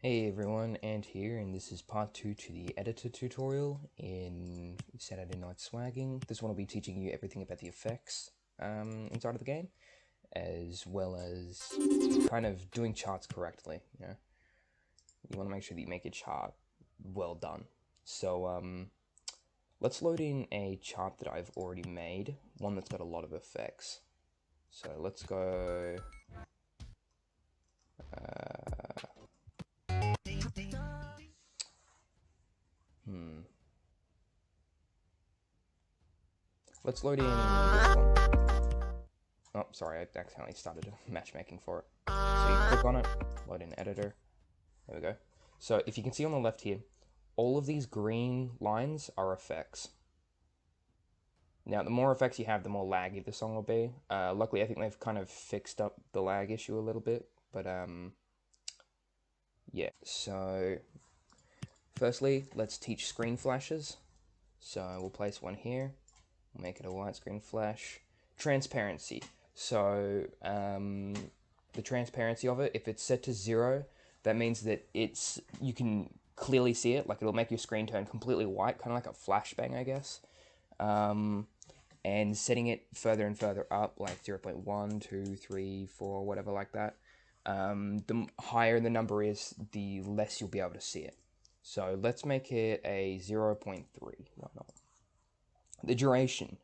Hey everyone, Ant here, and this is part 2 to the editor tutorial in Saturday Night Swagging. This one will be teaching you everything about the effects inside of the game, as well as kind of doing charts correctly. You want to make sure that you make your chart well done. So let's load in a chart that I've already made, one that's got a lot of effects. So let's go... Let's load in this one. Oh, sorry, I accidentally started matchmaking for it. So you click on it, load in editor. There we go. So if you can see on the left here, all of these green lines are effects. Now, the more effects you have, the more laggy the song will be. Luckily, I think they've kind of fixed up the lag issue a little bit, but yeah. So firstly, let's teach screen flashes. So we'll place one here, we'll make it a white screen flash. Transparency. So the transparency of it, if it's set to 0, that means that you can clearly see it, like it'll make your screen turn completely white, kind of like a flashbang, I guess. And setting it further and further up, like 0.1, 2, 3, 4, whatever like that, the higher the number is, the less you'll be able to see it. So let's make it a 0.3. Why not? The duration.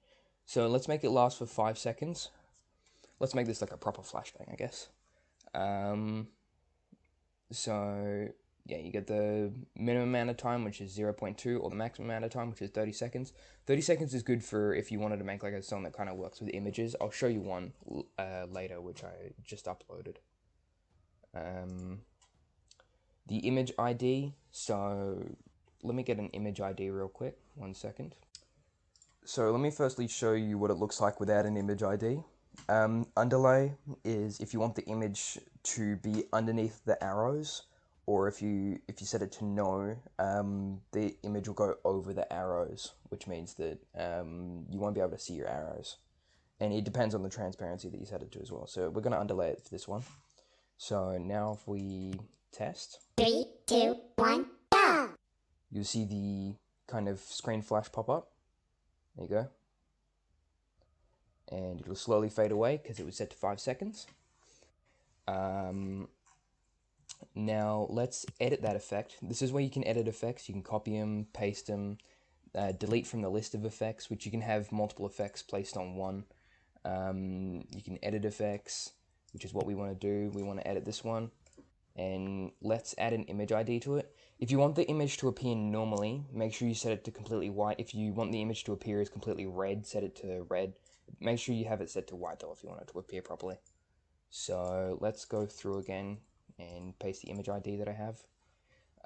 So let's make it last for 5 seconds. Let's make this like a proper flashbang, I guess. So yeah, you get the minimum amount of time, which is 0.2, or the maximum amount of time, which is 30 seconds. 30 seconds is good for if you wanted to make like a song that kind of works with images. I'll show you one later, which I just uploaded. The image ID. So let me get an image ID real quick. 1 second. So let me firstly show you what it looks like without an image ID. Underlay is if you want the image to be underneath the arrows, or if you set it to no, the image will go over the arrows, which means that you won't be able to see your arrows. And it depends on the transparency that you set it to as well. So we're going to underlay it for this one. So now if we test, 3, 2, 1, go! You'll see the kind of screen flash pop up. There you go. And it'll slowly fade away because it was set to 5 seconds. Now let's edit that effect. This is where you can edit effects. You can copy them, paste them, delete from the list of effects, which you can have multiple effects placed on one. You can edit effects, which is what we want to do. We want to edit this one. And let's add an image ID to it. If you want the image to appear normally, make sure you set it to completely white. If you want the image to appear as completely red, set it to red. Make sure you have it set to white though if you want it to appear properly. So let's go through again and paste the image ID that I have.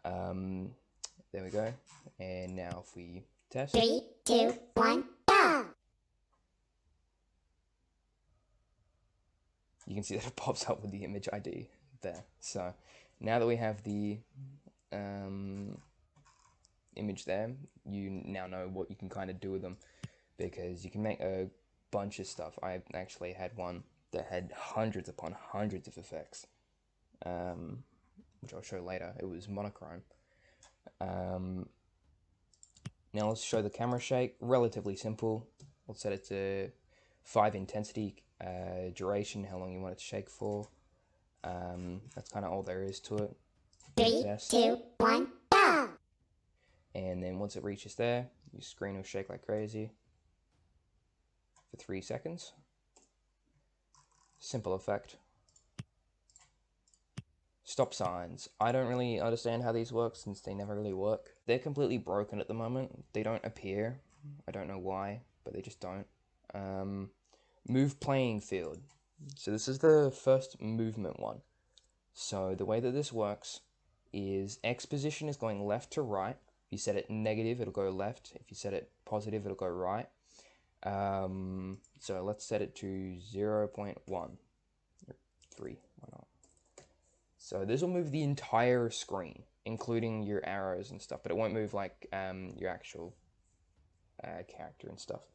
There we go. And now if we test. 3, 2, 1, go! You can see that it pops up with the image ID there. So now that we have the image there, you now know what you can kind of do with them, because you can make a bunch of stuff. I actually had one that had hundreds upon hundreds of effects, which I'll show later. It was monochrome. Now let's show the camera shake. Relatively simple. We'll set it to 5 intensity, duration, how long you want it to shake for. That's kind of all there is to it. 3, 2, 1, go! And then once it reaches there, your screen will shake like crazy for 3 seconds. Simple effect. Stop signs. I don't really understand how these work since they never really work. They're completely broken at the moment. They don't appear. I don't know why, but they just don't. Move playing field. So this is the first movement one. So the way that this works is X position is going left to right. If you set it negative, it'll go left. If you set it positive, it'll go right. So let's set it to 0.1. 3, why not? So this will move the entire screen, including your arrows and stuff, but it won't move like your actual character and stuff.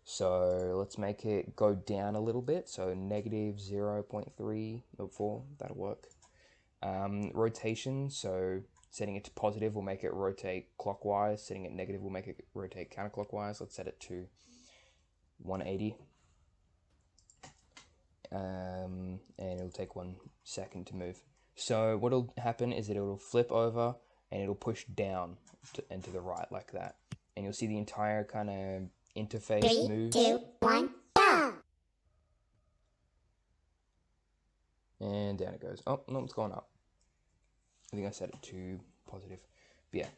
So let's make it go down a little bit. So negative 0.3 or 4, that'll work. Rotation, so setting it to positive will make it rotate clockwise, setting it negative will make it rotate counterclockwise. Let's set it to 180. And it'll take 1 second to move. So what'll happen is that it'll flip over and it'll push down and to the right like that. And you'll see the entire kind of interface 3, move. 2, 1, go! And down it goes. Oh, no, it's gone up. I think I set it to positive. But yeah.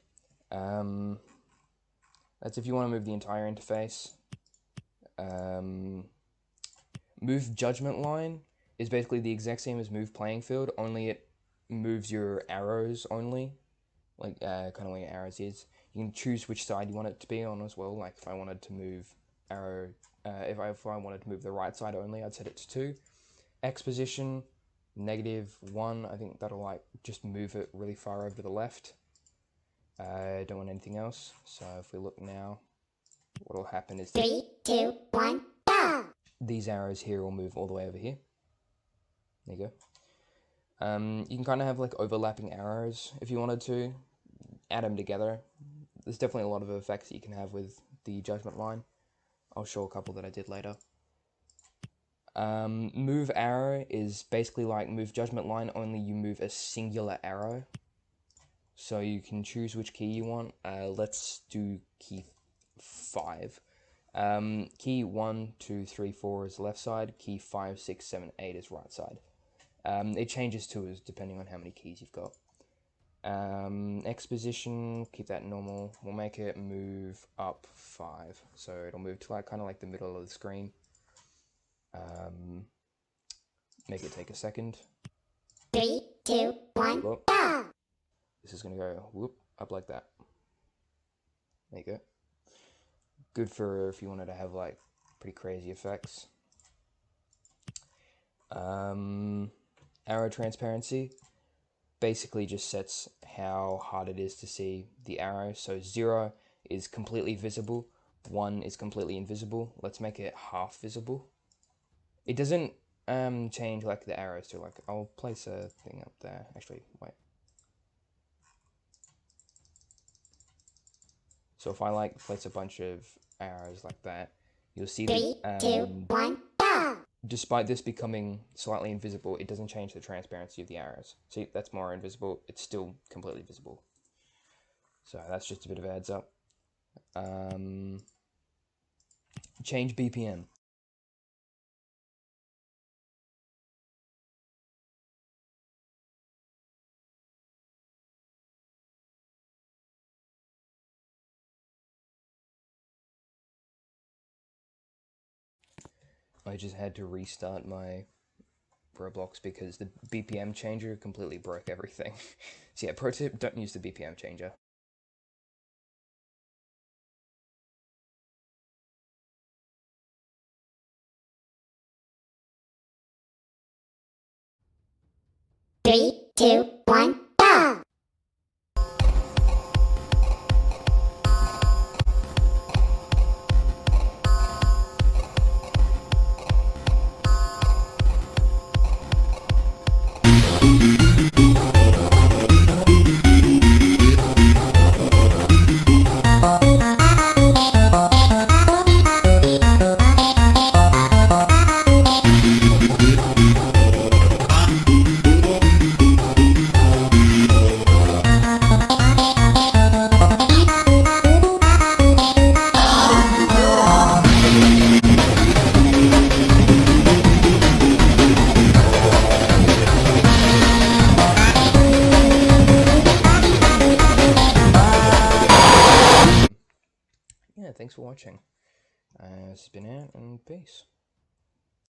That's if you want to move the entire interface. Move judgment line is basically the exact same as move playing field, only it moves your arrows only, like kind of where your arrows is. You can choose which side you want it to be on as well. Like if I wanted to move arrow, if I wanted to move the right side only, I'd set it to 2. X position, -1. I think that'll like just move it really far over to the left. I don't want anything else. So if we look now, what'll happen is 3, 2, 1, go! These arrows here will move all the way over here. There you go. You can kind of have like overlapping arrows if you wanted to. Add them together. There's definitely a lot of effects that you can have with the judgment line. I'll show a couple that I did later. Move arrow is basically like move judgment line, only you move a singular arrow. So you can choose which key you want. Let's do key 5. Key 1, 2, 3, 4 is left side. Key 5, 6, 7, 8 is right side. It changes too depending on how many keys you've got. X position, keep that normal. We'll make it move up 5, so it'll move to like kind of like the middle of the screen. Make it take a second. 3, 2, 1, Look. go! This is gonna go whoop up like that. There you go. Good for if you wanted to have like pretty crazy effects. Arrow transparency basically just sets how hard it is to see the arrow. So 0 is completely visible, 1 is completely invisible. Let's make it half visible. It doesn't change like the arrows to like, I'll place a thing up there. Actually, wait. So if I like place a bunch of arrows like that, you'll see 3, that 2, 1, go! despite this becoming slightly invisible, it doesn't change the transparency of the arrows. See, that's more invisible. It's still completely visible. So that's just a bit of a heads up. Change BPM. I just had to restart my Roblox because the BPM changer completely broke everything. So yeah, pro tip, don't use the BPM changer. Three, two, one, go! Yeah, thanks for watching. This has been it, and peace.